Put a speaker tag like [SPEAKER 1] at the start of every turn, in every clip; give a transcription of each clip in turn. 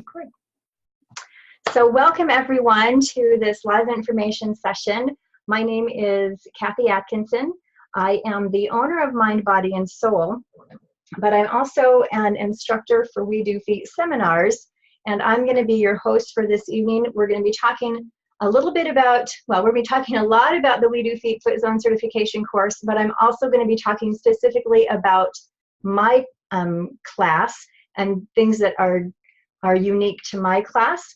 [SPEAKER 1] Good. So welcome everyone to this live information session. My name is Kathy Atkinson. I am the owner of Mind, Body, and Soul, but I'm also an instructor for We Do Feet seminars, and I'm going to be your host for this evening. We're going to be talking a little bit about, well, we're going to be talking a lot about the We Do Feet Foot Zone certification course, but I'm also going to be talking specifically about my class and things that are unique to my class.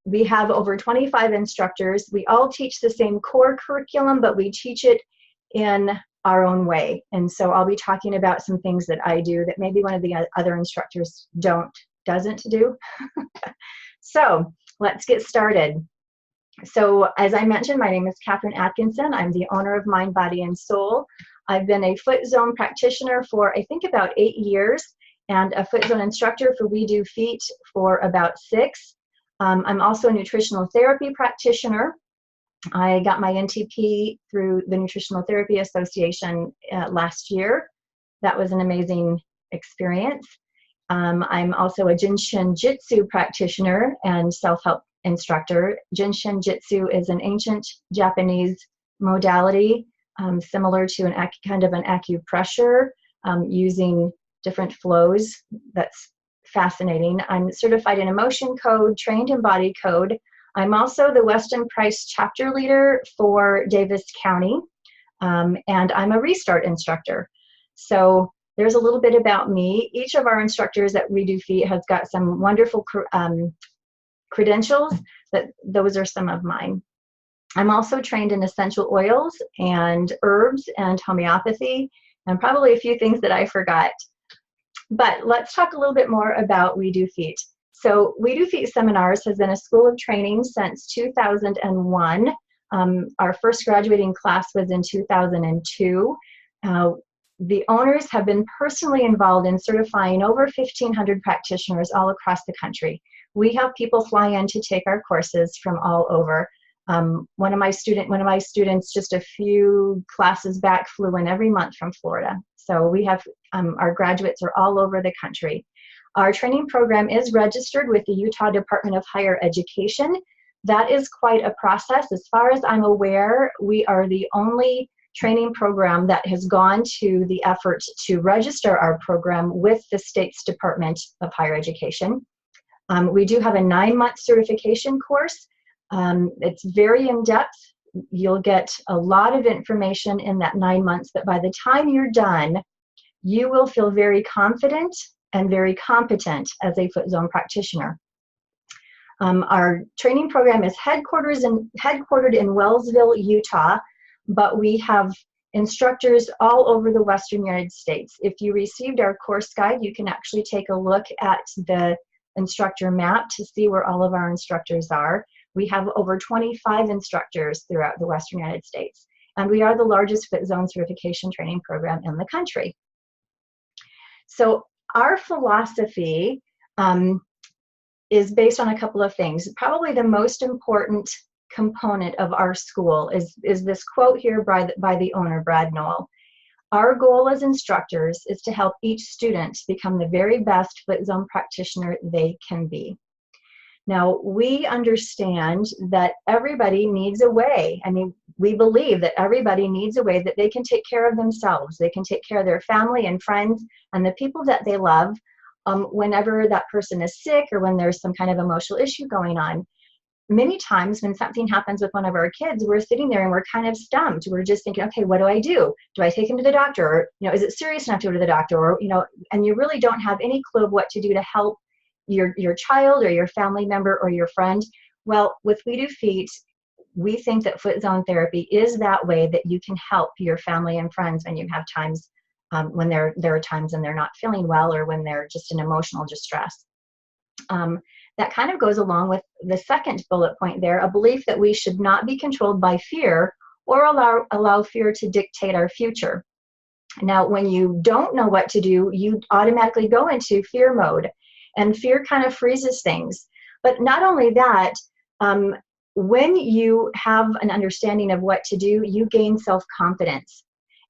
[SPEAKER 1] We have over 25 instructors. We all teach the same core curriculum, but we teach it in our own way. And so I'll be talking about some things that I do that maybe one of the other instructors doesn't do. So let's get started. So as I mentioned, my name is Katherine Atkinson. I'm the owner of Mind, Body, and Soul. I've been a foot zone practitioner for I think about 8 years, and a foot zone instructor for We Do Feet for about 6. I'm also a nutritional therapy practitioner. I got my NTP through the Nutritional Therapy Association last year. That was an amazing experience. I'm also a Jinshin Jitsu practitioner and self-help instructor. Jinshin Jitsu is an ancient Japanese modality similar to an kind of an acupressure using different flows. That's fascinating. I'm certified in emotion code, trained in body code. I'm also the Weston Price chapter leader for Davis County, and I'm a Restart instructor. So there's a little bit about me. Each of our instructors at We Do Feet has got some wonderful credentials, but those are some of mine. I'm also trained in essential oils and herbs and homeopathy, and probably a few things that I forgot. But let's talk a little bit more about We Do Feet. So We Do Feet Seminars has been a school of training since 2001. Our first graduating class was in 2002. The owners have been personally involved in certifying over 1,500 practitioners all across the country. We have people fly in to take our courses from all over. One of my students just a few classes back flew in every month from Florida. So we have our graduates are all over the country. Our training program is registered with the Utah Department of Higher Education. That is quite a process. As far as I'm aware, we are the only training program that has gone to the effort to register our program with the state's Department of Higher Education. We do have a 9-month certification course. It's very in-depth. You'll get a lot of information in that 9 months, but by the time you're done, you will feel very confident and very competent as a foot zone practitioner. Our training program is headquartered in Wellsville, Utah, but we have instructors all over the Western United States. If you received our course guide, you can actually take a look at the instructor map to see where all of our instructors are. We have over 25 instructors throughout the Western United States, and we are the largest foot zone certification training program in the country. So our philosophy is based on a couple of things. Probably the most important component of our school is this quote here by the owner, Brad Noel. Our goal as instructors is to help each student become the very best foot zone practitioner they can be. Now, we understand that everybody needs a way. I mean, we believe that everybody needs a way that they can take care of themselves. They can take care of their family and friends and the people that they love whenever that person is sick or when there's some kind of emotional issue going on. Many times when something happens with one of our kids, we're sitting there and we're kind of stumped. We're just thinking, okay, what do I do? Do I take him to the doctor? Or, is it serious enough to go to the doctor? Or, and you really don't have any clue of what to do to help your child or your family member or your friend. Well, with We Do Feet, we think that foot zone therapy is that way that you can help your family and friends when you have times when there are times when they're not feeling well or when they're just in emotional distress. That kind of goes along with the second bullet point there, a belief that we should not be controlled by fear or allow fear to dictate our future. Now, when you don't know what to do, you automatically go into fear mode. And fear kind of freezes things. But not only that, when you have an understanding of what to do, you gain self-confidence.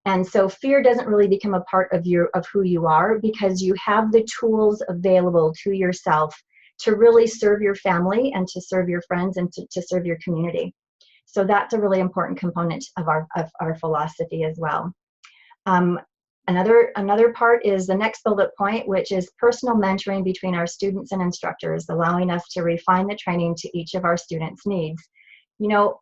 [SPEAKER 1] And so fear doesn't really become a part of who you are because you have the tools available to yourself to really serve your family and to serve your friends and to serve your community. So that's a really important component of our philosophy as well. Another part is the next bullet point, which is personal mentoring between our students and instructors, allowing us to refine the training to each of our students' needs. You know,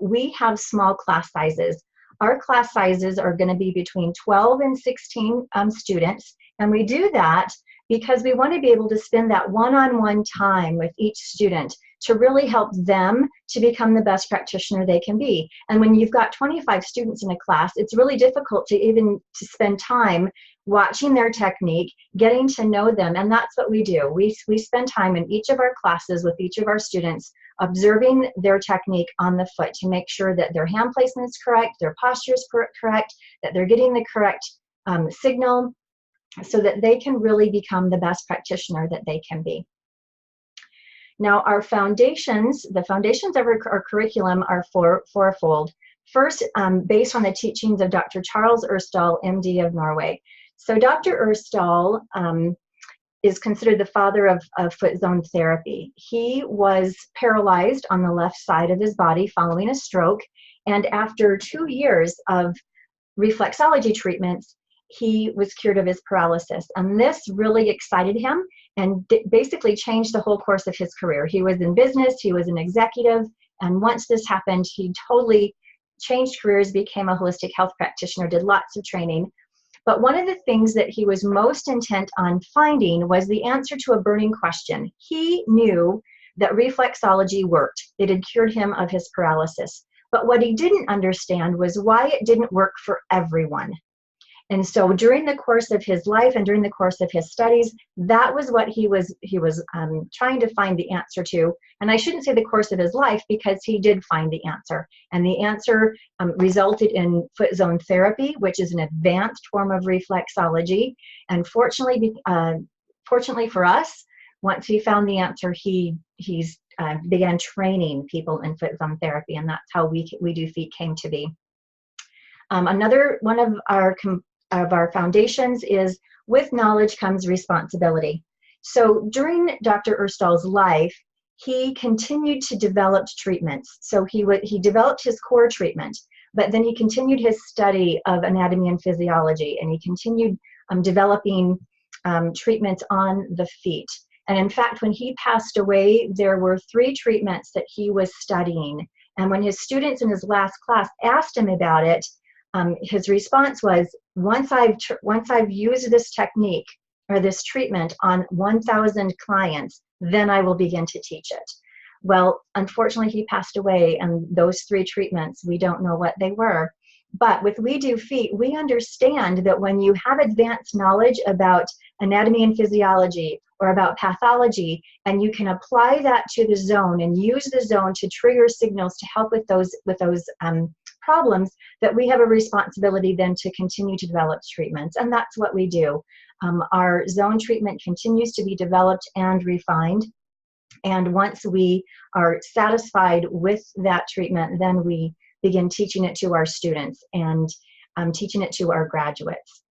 [SPEAKER 1] we have small class sizes. Our class sizes are going to be between 12 and 16 students, and we do that because we want to be able to spend that one-on-one time with each student to really help them to become the best practitioner they can be. And when you've got 25 students in a class, it's really difficult to spend time watching their technique, getting to know them, and that's what we do. We spend time in each of our classes with each of our students, observing their technique on the foot to make sure that their hand placement is correct, their posture is correct, that they're getting the correct signal, so that they can really become the best practitioner that they can be. Now, our foundations, the foundations of our curriculum are fourfold. First, based on the teachings of Dr. Charles Erstall, MD of Norway. So Dr. Erstall is considered the father of foot zone therapy. He was paralyzed on the left side of his body following a stroke, and after 2 years of reflexology treatments, he was cured of his paralysis. And this really excited him and basically changed the whole course of his career. He was in business, he was an executive, and once this happened, he totally changed careers, became a holistic health practitioner, did lots of training. But one of the things that he was most intent on finding was the answer to a burning question. He knew that reflexology worked. It had cured him of his paralysis. But what he didn't understand was why it didn't work for everyone. And so during the course of his life and during the course of his studies, that was what he was trying to find the answer to. And I shouldn't say the course of his life, because he did find the answer. And the answer resulted in foot zone therapy, which is an advanced form of reflexology. And fortunately for us, once he found the answer, he began training people in foot zone therapy, and that's how We Do Feet came to be. Another one of our foundations is, with knowledge comes responsibility. So during Dr. Erstall's life, he continued to develop treatments. So he developed his core treatment, but then he continued his study of anatomy and physiology, and he continued developing treatments on the feet. And in fact, when he passed away, there were 3 treatments that he was studying. And when his students in his last class asked him about it, his response was, once I've used this technique or this treatment on 1,000 clients, then I will begin to teach it. Well, unfortunately, he passed away, and those 3 treatments, we don't know what they were. But with We Do Feet, we understand that when you have advanced knowledge about anatomy and physiology or about pathology, and you can apply that to the zone and use the zone to trigger signals to help with those problems, that we have a responsibility then to continue to develop treatments. And that's what we do. Our zone treatment continues to be developed and refined. And once we are satisfied with that treatment, then we begin teaching it to our students and teaching it to our graduates.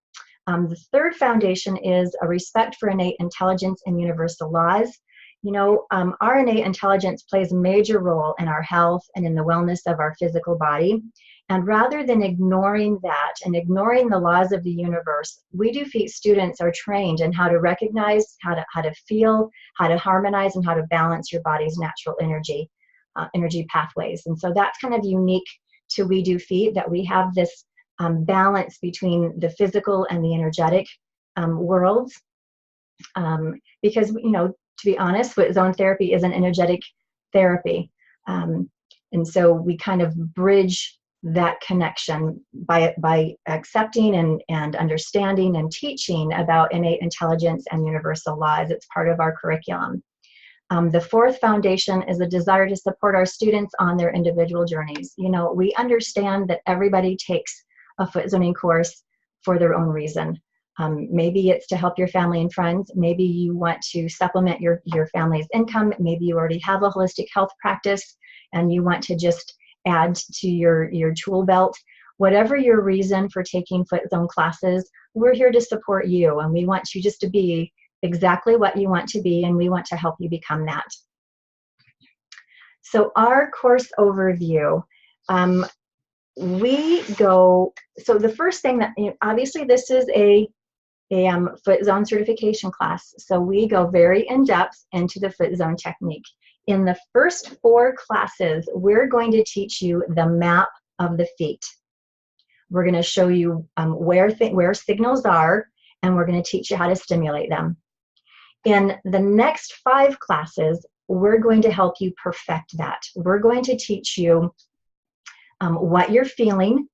[SPEAKER 1] The third foundation is a respect for innate intelligence and universal laws. You know, our innate intelligence plays a major role in our health and in the wellness of our physical body. And rather than ignoring that and ignoring the laws of the universe, We Do Feet students are trained in how to recognize, how to feel, how to harmonize, and how to balance your body's natural energy pathways. And so that's kind of unique to We Do Feet, that we have this balance between the physical and the energetic worlds. Because, you know, to be honest, foot zone therapy is an energetic therapy. And so we kind of bridge that connection by accepting and understanding and teaching about innate intelligence and universal laws. It's part of our curriculum. The fourth foundation is a desire to support our students on their individual journeys. You know, we understand that everybody takes a foot zoning course for their own reason. Maybe it's to help your family and friends. Maybe you want to supplement your family's income. Maybe you already have a holistic health practice and you want to just add to your tool belt. Whatever your reason for taking foot zone classes, we're here to support you, and we want you just to be exactly what you want to be, and we want to help you become that. So our course overview, so the first thing that, obviously this is a foot zone certification class. So we go very in depth into the foot zone technique. In the first 4 classes, we're going to teach you the map of the feet. We're going to show you where signals are, and we're going to teach you how to stimulate them. In the next 5 classes, we're going to help you perfect that. We're going to teach you what you're feeling,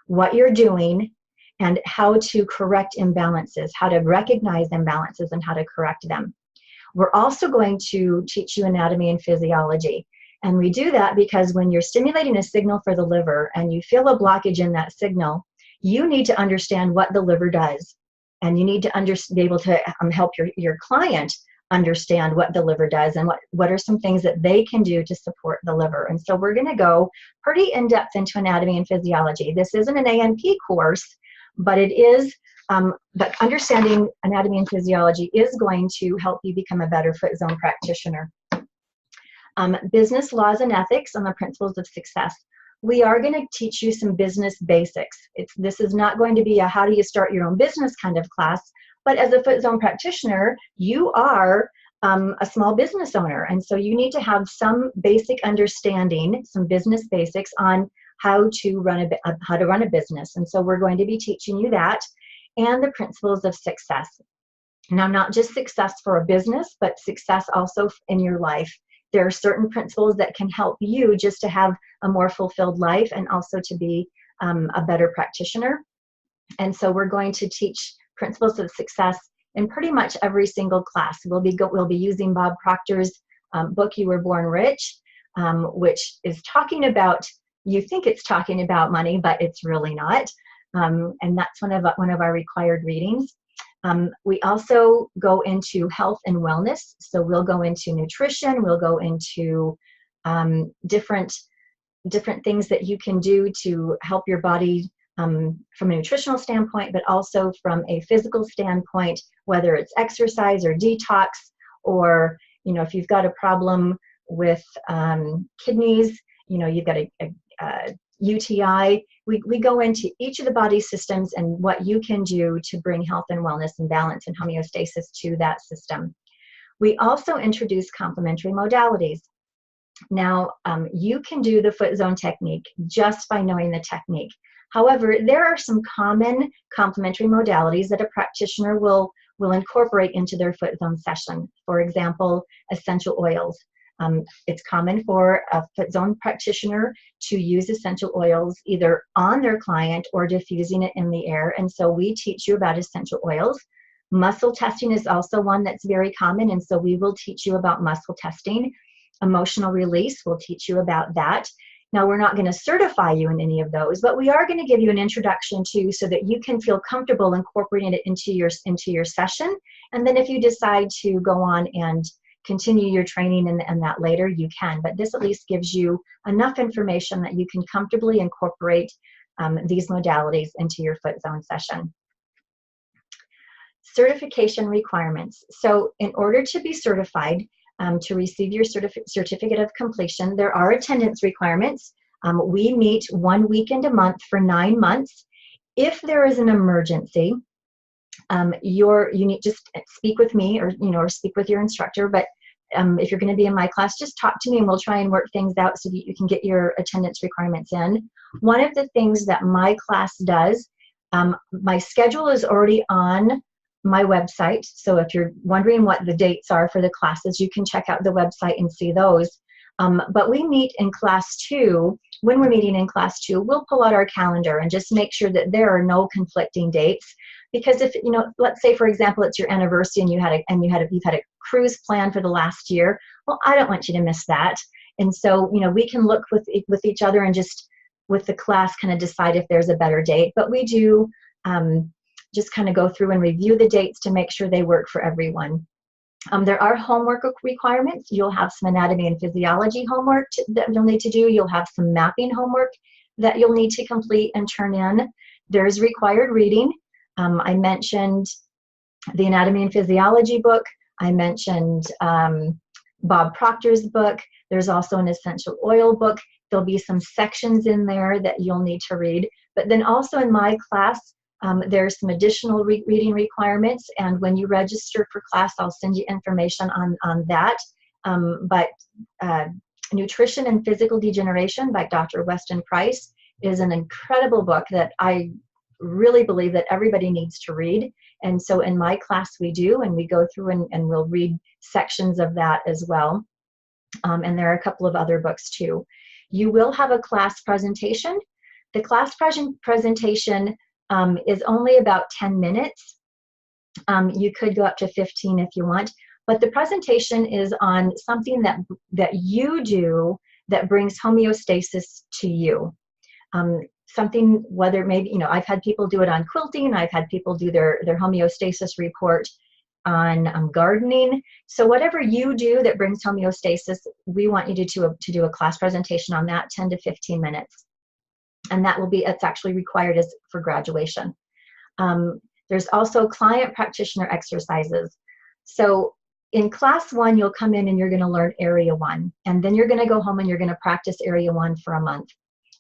[SPEAKER 1] what you're doing, and how to correct imbalances, how to recognize imbalances and how to correct them. We're also going to teach you anatomy and physiology. And we do that because when you're stimulating a signal for the liver and you feel a blockage in that signal, you need to understand what the liver does. And you need to be able to help your client understand what the liver does and what are some things that they can do to support the liver. And so we're going to go pretty in-depth into anatomy and physiology. This isn't an A&P course, but it is, but understanding anatomy and physiology is going to help you become a better foot zone practitioner. Business laws and ethics on the principles of success. We are going to teach you some business basics. This is not going to be a how do you start your own business kind of class, but as a foot zone practitioner, you are a small business owner. And so you need to have some basic understanding, some business basics on how to run a business. And so we're going to be teaching you that and the principles of success. Now, not just success for a business, but success also in your life. There are certain principles that can help you just to have a more fulfilled life and also to be a better practitioner. And so we're going to teach principles of success in pretty much every single class. We'll be using Bob Proctor's book, You Were Born Rich, which is talking about, you think it's talking about money, but it's really not. And that's one of our required readings. We also go into health and wellness. So we'll go into nutrition. We'll go into different things that you can do to help your body from a nutritional standpoint, but also from a physical standpoint, whether it's exercise or detox, or, if you've got a problem with kidneys, you've got a UTI, we go into each of the body systems and what you can do to bring health and wellness and balance and homeostasis to that system. We also introduce complementary modalities. Now, you can do the foot zone technique just by knowing the technique. However, there are some common complementary modalities that a practitioner will incorporate into their foot zone session. For example, essential oils. It's common for a foot zone practitioner to use essential oils either on their client or diffusing it in the air. And so we teach you about essential oils. Muscle testing is also one that's very common. And so we will teach you about muscle testing. Emotional release, we'll teach you about that. Now, we're not going to certify you in any of those, but we are going to give you an introduction to so that you can feel comfortable incorporating it into your session. And then if you decide to go on and continue your training and that later, you can. But this at least gives you enough information that you can comfortably incorporate these modalities into your foot zone session. Certification requirements. So in order to be certified, to receive your certificate of completion, there are attendance requirements. We meet 1 weekend a month for 9 months. If there is an emergency, you need just speak with me or speak with your instructor. But if you're going to be in my class, just talk to me and we'll try and work things out so that you can get your attendance requirements in. One of the things that my class does, my schedule is already on my website. So if you're wondering what the dates are for the classes, you can check out the website and see those. But we meet in class 2. When we're meeting in class 2, we'll pull out our calendar and just make sure that there are no conflicting dates. Because if, let's say, for example, it's your anniversary and you've had a cruise plan for the last year, well, I don't want you to miss that. And so, we can look with each other and just with the class kind of decide if there's a better date. But we do just kind of go through and review the dates to make sure they work for everyone. There are homework requirements. You'll have some anatomy and physiology homework that you'll need to do. You'll have some mapping homework that you'll need to complete and turn in. There's required reading. I mentioned The Anatomy and Physiology book, I mentioned Bob Proctor's book. There's also an essential oil book. There'll be some sections in there that you'll need to read. But then also in my class, there's some additional reading requirements. And when you register for class, I'll send you information on that. But Nutrition and Physical Degeneration by Dr. Weston Price is an incredible book that I really believe that everybody needs to read. And so in my class we do, and we go through and we'll read sections of that as well. And there are a couple of other books too. You will have a class presentation. The class presentation is only about 10 minutes. You could go up to 15 if you want, but the presentation is on something that you do that brings homeostasis to you. Something, whether maybe, I've had people do it on quilting, I've had people do their homeostasis report on gardening. So whatever you do that brings homeostasis, we want you to do a class presentation on that, 10 to 15 minutes. And it's actually required for graduation. There's also client practitioner exercises. So in class 1, you'll come in and you're going to learn area 1. And then you're going to go home and you're going to practice area 1 for a month.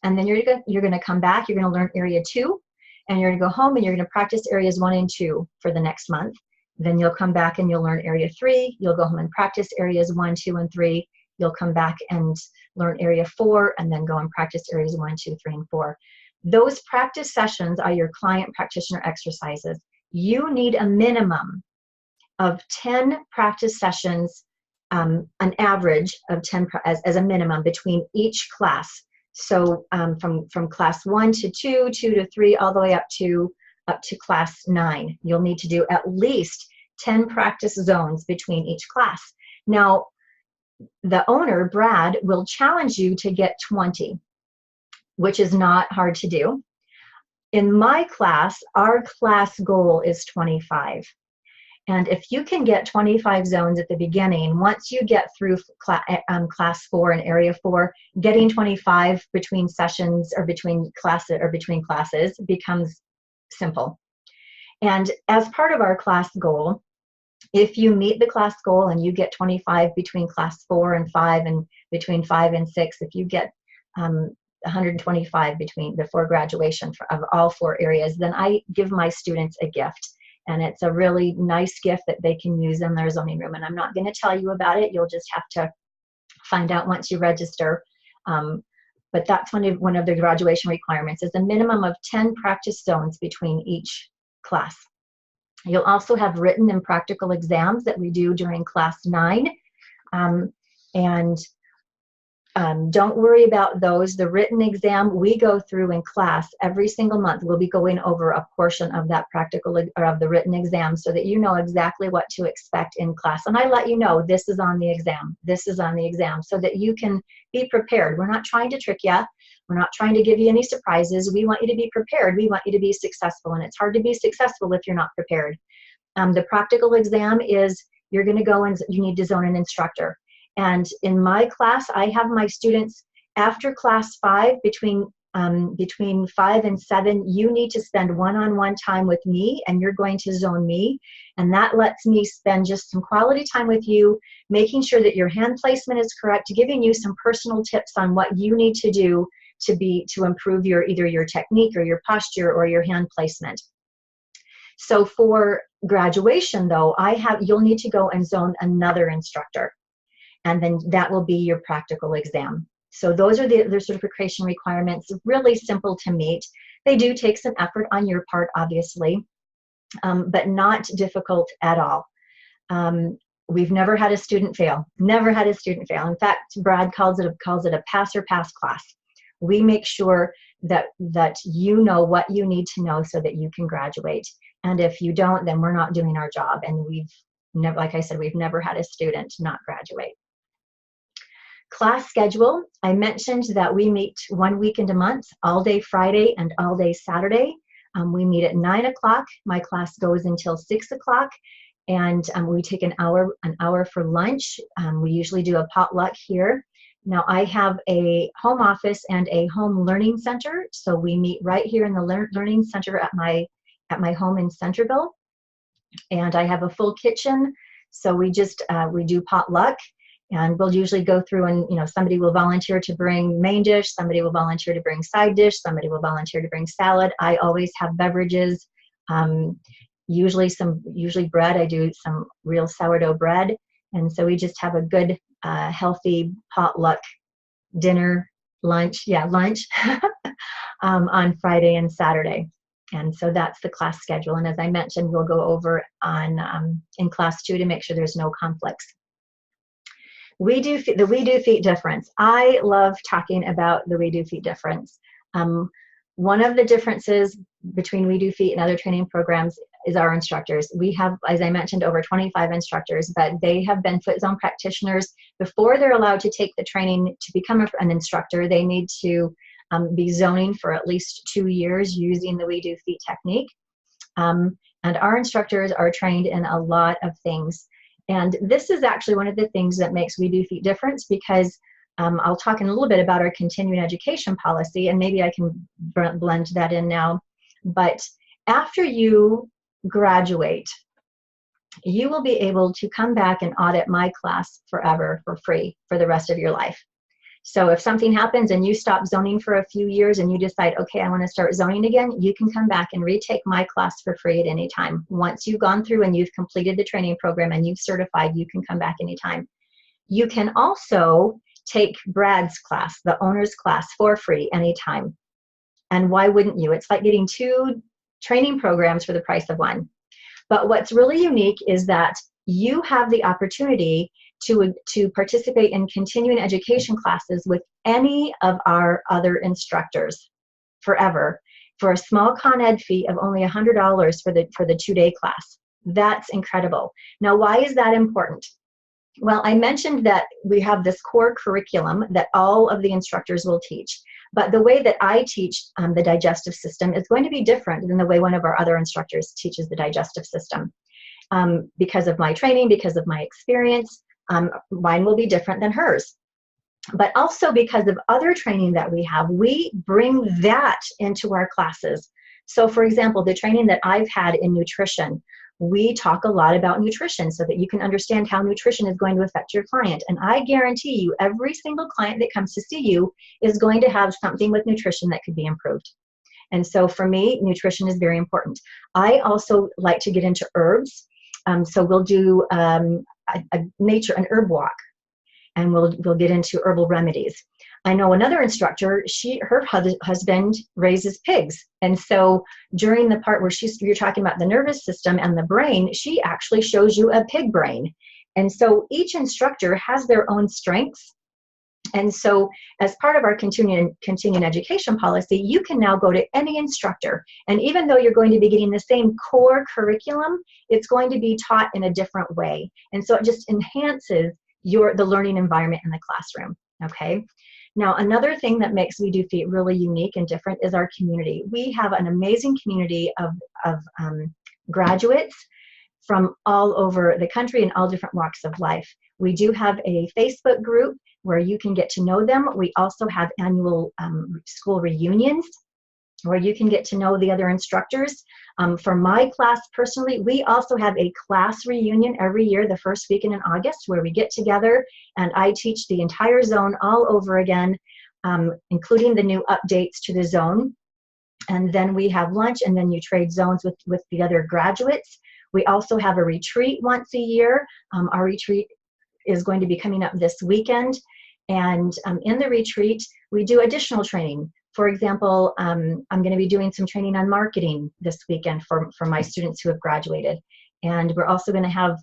[SPEAKER 1] And then you're going to come back, you're going to learn area 2, and you're going to go home and you're going to practice areas 1 and 2 for the next month. Then you'll come back and you'll learn area 3, you'll go home and practice areas 1, 2, and 3. You'll come back and learn area 4, and then go and practice areas 1, 2, 3, and 4. Those practice sessions are your client practitioner exercises. You need a minimum of 10 practice sessions, an average of 10 as a minimum between each class. So from class 1 to 2, 2 to 3, all the way up to class 9. You'll need to do at least 10 practice zones between each class. Now, the owner, Brad, will challenge you to get 20, which is not hard to do. In my class, our class goal is 25. And if you can get 25 zones at the beginning, once you get through class 4 and area 4, getting 25 between sessions or between classes becomes simple. And as part of our class goal, if you meet the class goal and you get 25 between class 4 and 5 and between 5 and 6, if you get 125 before graduation of all 4 areas, then I give my students a gift. And it's a really nice gift that they can use in their zoning room. And I'm not going to tell you about it. You'll just have to find out once you register. But that's one of the graduation requirements, is a minimum of 10 practice zones between each class. You'll also have written and practical exams that we do during class 9. Don't worry about those. The written exam we go through in class every single month. We'll be going over a portion of that practical or of the written exam so that you know exactly what to expect in class. And I let you know this is on the exam, this is on the exam, so that you can be prepared. We're not trying to trick you. We're not trying to give you any surprises. We want you to be prepared. We want you to be successful. And it's hard to be successful if you're not prepared. The practical exam is you're going to go and you need to zone an instructor. And in my class, I have my students after class 5, between 5 and 7, you need to spend one-on-one time with me, and you're going to zone me. And that lets me spend just some quality time with you, making sure that your hand placement is correct, giving you some personal tips on what you need to do to improve either your technique or your posture or your hand placement. So for graduation, though, you'll need to go and zone another instructor. And then that will be your practical exam. So those are the certification requirements, really simple to meet. They do take some effort on your part, obviously, but not difficult at all. We've never had a student fail, never had a student fail. In fact, Brad calls it a pass or pass class. We make sure that you know what you need to know so that you can graduate. And if you don't, then we're not doing our job. And like I said, we've never had a student not graduate. Class schedule, I mentioned that we meet 1 weekend a month, all day Friday and all day Saturday. We meet at 9 o'clock. My class goes until 6 o'clock, and we take an hour for lunch. We usually do a potluck here. Now, I have a home office and a home learning center, so we meet right here in the learning center at my home in Centerville. And I have a full kitchen, so we do potluck, and we'll usually go through and, somebody will volunteer to bring main dish, somebody will volunteer to bring side dish, somebody will volunteer to bring salad. I always have beverages, usually bread. I do some real sourdough bread, and so we just have a good, healthy potluck dinner, lunch on Friday and Saturday. And so that's the class schedule. And as I mentioned, we'll go over on in class 2 to make sure there's no conflicts. The We Do Feet difference. I love talking about the We Do Feet difference. One of the differences between We Do Feet and other training programs is our instructors. We have, as I mentioned, over 25 instructors, but they have been foot zone practitioners. Before they're allowed to take the training to become an instructor, they need to be zoning for at least 2 years using the We Do Feet technique. And our instructors are trained in a lot of things. And this is actually one of the things that makes We Do Feet different, because I'll talk in a little bit about our continuing education policy, and maybe I can blend that in now. But after you graduate, you will be able to come back and audit my class forever for free for the rest of your life. So if something happens and you stop zoning for a few years and you decide, okay, I want to start zoning again, you can come back and retake my class for free at any time. Once you've gone through and you've completed the training program and you've certified, you can come back anytime. You can also take Brad's class, the owner's class, for free anytime. And why wouldn't you? It's like getting 2 training programs for the price of 1. But what's really unique is that you have the opportunity to participate in continuing education classes with any of our other instructors forever for a small Con Ed fee of only $100 for the 2-day class. That's incredible. Now, why is that important? Well, I mentioned that we have this core curriculum that all of the instructors will teach, but the way that I teach the digestive system is going to be different than the way one of our other instructors teaches the digestive system. Because of my training, because of my experience, mine will be different than hers. But also because of other training that we have, we bring that into our classes. So for example, the training that I've had in nutrition, we talk a lot about nutrition so that you can understand how nutrition is going to affect your client. And I guarantee you, every single client that comes to see you is going to have something with nutrition that could be improved. And so for me, nutrition is very important. I also like to get into herbs. So we'll do an herb walk, and we'll get into herbal remedies. I know another instructor, her husband raises pigs. And so during the part where you're talking about the nervous system and the brain, she actually shows you a pig brain. And so each instructor has their own strengths. And so as part of our continuing education policy, you can now go to any instructor. And even though you're going to be getting the same core curriculum, it's going to be taught in a different way. And so it just enhances the learning environment in the classroom, okay? Now, another thing that makes We Do Feet really unique and different is our community. We have an amazing community of graduates from all over the country and all different walks of life. We do have a Facebook group where you can get to know them. We also have annual school reunions where you can get to know the other instructors. For my class personally, we also have a class reunion every year, the first weekend in August, where we get together and I teach the entire zone all over again, including the new updates to the zone. And then we have lunch, and then you trade zones with the other graduates. We also have a retreat once a year. Our retreat is going to be coming up this weekend. And in the retreat, we do additional training. For example, I'm going to be doing some training on marketing this weekend for my students who have graduated. And we're also going to have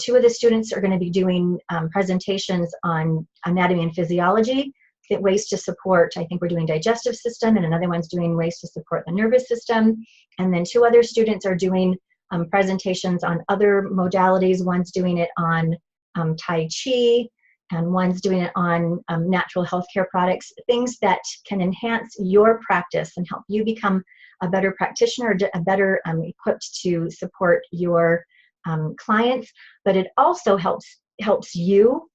[SPEAKER 1] 2 of the students are going to be doing presentations on anatomy and physiology, ways to support, I think we're doing digestive system, and another one's doing ways to support the nervous system. And then 2 other students are doing presentations on other modalities. One's doing it on Tai Chi, and one's doing it on natural healthcare products, things that can enhance your practice and help you become a better practitioner, better equipped to support your clients. But it also helps you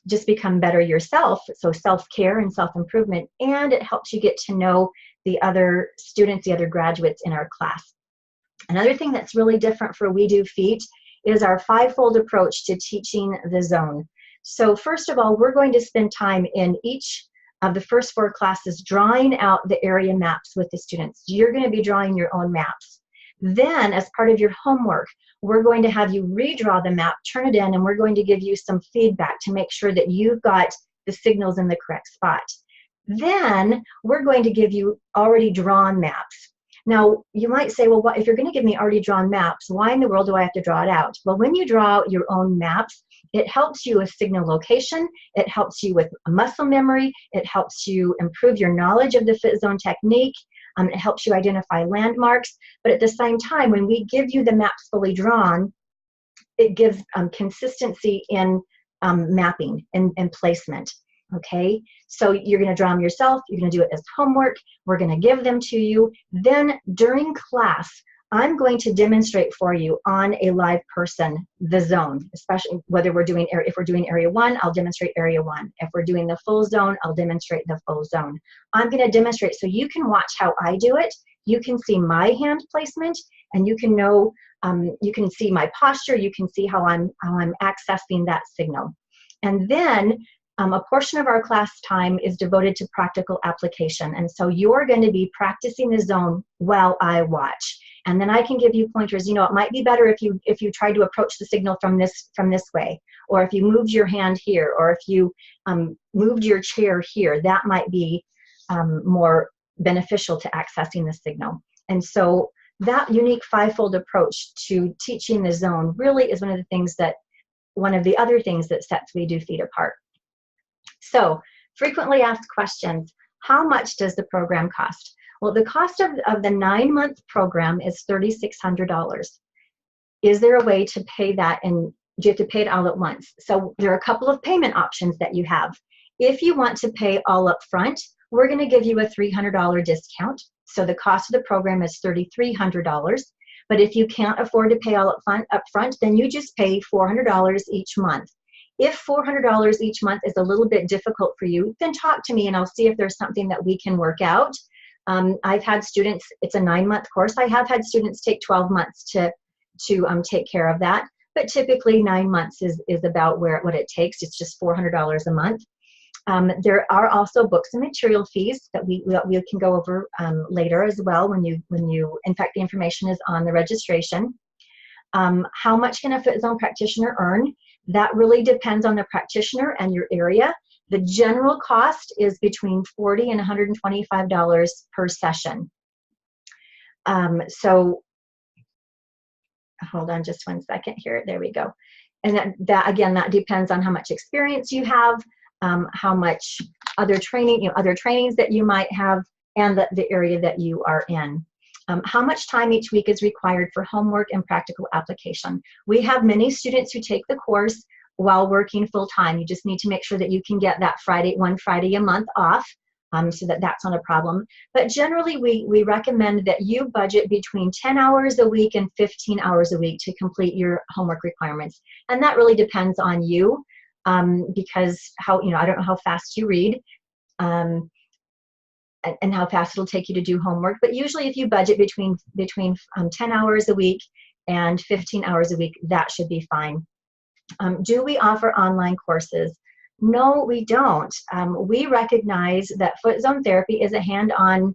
[SPEAKER 1] just become better yourself, so self-care and self-improvement, and it helps you get to know the other students, the other graduates in our class. Another thing that's really different for We Do Feet is our five-fold approach to teaching the zone. So first of all, we're going to spend time in each of the first 4 classes drawing out the area maps with the students. You're going to be drawing your own maps. Then, as part of your homework, we're going to have you redraw the map, turn it in, and we're going to give you some feedback to make sure that you've got the signals in the correct spot. Then, we're going to give you already drawn maps. Now, you might say, well, if you're going to give me already drawn maps, why in the world do I have to draw it out? Well, when you draw out your own maps, it helps you with signal location, it helps you with muscle memory, it helps you improve your knowledge of the fit zone technique, it helps you identify landmarks, but at the same time, when we give you the maps fully drawn, it gives consistency in mapping and placement. Okay, so you're going to draw them yourself, you're going to do it as homework, we're going to give them to you. Then during class, I'm going to demonstrate for you on a live person the zone, especially whether if we're doing area 1, I'll demonstrate area 1. If we're doing the full zone, I'll demonstrate the full zone. I'm going to demonstrate so you can watch how I do it, you can see my hand placement, and you can know, you can see my posture, you can see how I'm accessing that signal. And then a portion of our class time is devoted to practical application. And so you're going to be practicing the zone while I watch. And then I can give you pointers. You know, it might be better if you try to approach the signal from this way, or if you moved your hand here, or if you moved your chair here, that might be more beneficial to accessing the signal. And so that unique five-fold approach to teaching the zone really is one of the other things that sets We Do Feet apart. So, frequently asked questions, how much does the program cost? Well, the cost of the 9-month program is $3,600. Is there a way to pay that, and do you have to pay it all at once? So there are a couple of payment options that you have. If you want to pay all up front, we're going to give you a $300 discount. So the cost of the program is $3,300. But if you can't afford to pay all up front, then you just pay $400 each month. If $400 each month is a little bit difficult for you, then talk to me and I'll see if there's something that we can work out. I've had students, it's a 9-month course, I have had students take 12 months to take care of that, but typically 9 months is about what it takes. It's just $400 a month. There are also books and material fees that we can go over later as well when you, in fact, the information is on the registration. How much can a fit zone practitioner earn? That really depends on the practitioner and your area. The general cost is between $40 and $125 per session. So hold on just one second here. There we go. And that again, that depends on how much experience you have, how much other training, other trainings that you might have, and the area that you are in. How much time each week is required for homework and practical application? We have many students who take the course while working full-time. You just need to make sure that you can get that one Friday a month off, so that's not a problem. But generally, we recommend that you budget between 10 hours a week and 15 hours a week to complete your homework requirements. And that really depends on you, because I don't know how fast you read, and how fast it'll take you to do homework. But usually if you budget between 10 hours a week and 15 hours a week, that should be fine. Do we offer online courses? No, we don't. We recognize that foot zone therapy is a hands-on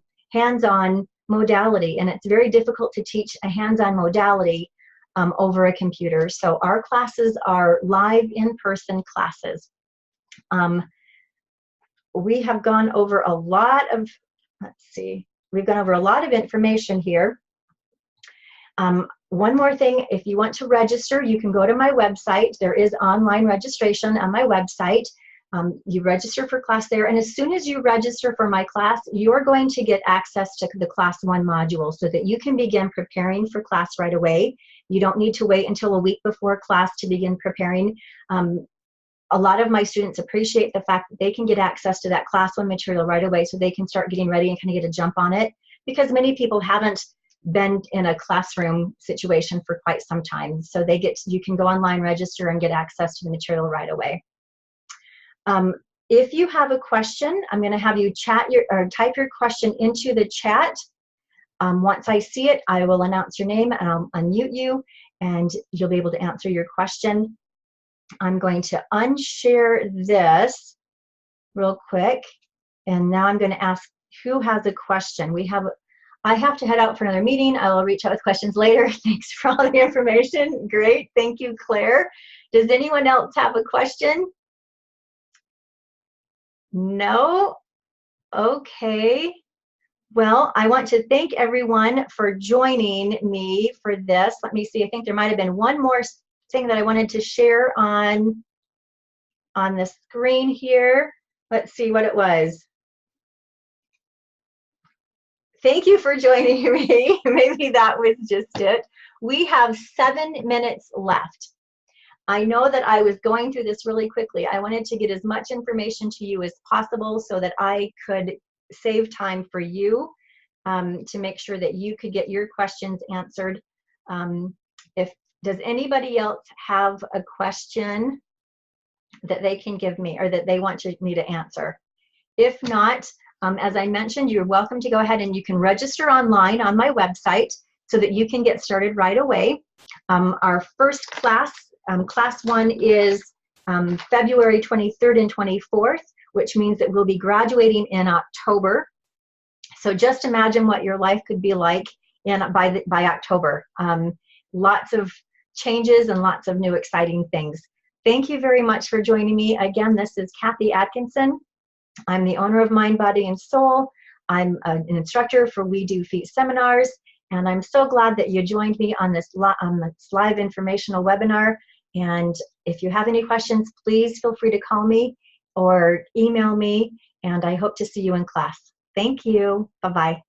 [SPEAKER 1] modality, and it's very difficult to teach a hands-on modality over a computer. So our classes are live in-person classes. We have gone over a lot of, we've gone over a lot of information here. One more thing, if you want to register, you can go to my website. There is online registration on my website. You register for class there, and as soon as you register for my class, you're going to get access to the Class 1 module so that you can begin preparing for class right away. You don't need to wait until a week before class to begin preparing. A lot of my students appreciate the fact that they can get access to that Class 1 material right away so they can start getting ready and kind of get a jump on it, because many people haven't been in a classroom situation for quite some time. So you can go online, register, and get access to the material right away. If you have a question, I'm going to have you type your question into the chat. Once I see it, I will announce your name and I'll unmute you, and you'll be able to answer your question. I'm going to unshare this real quick, and now I'm going to ask who has a question. I have to head out for another meeting. I will reach out with questions later. Thanks for all the information. Great. Thank you, Claire. Does anyone else have a question? No? Okay. Well, I want to thank everyone for joining me for this. Let me see. I think there might have been one more thing that I wanted to share on the screen here. Let's see what it was. Thank you for joining me. Maybe that was just it. We have 7 minutes left. I know that I was going through this really quickly. I wanted to get as much information to you as possible so that I could save time for you, to make sure that you could get your questions answered. Does anybody else have a question that they can give me or that they want me to answer? If not, as I mentioned, you're welcome to go ahead and you can register online on my website so that you can get started right away. Our first class, class 1, is February 23rd and 24th, which means that we'll be graduating in October. So just imagine what your life could be like by October. Lots of changes and lots of new exciting things. Thank you very much for joining me. Again, this is Kathy Atkinson. I'm the owner of Mind, Body, and Soul. I'm an instructor for We Do Feet seminars, and I'm so glad that you joined me on this live informational webinar. And if you have any questions, please feel free to call me or email me, and I hope to see you in class. Thank you. Bye-bye.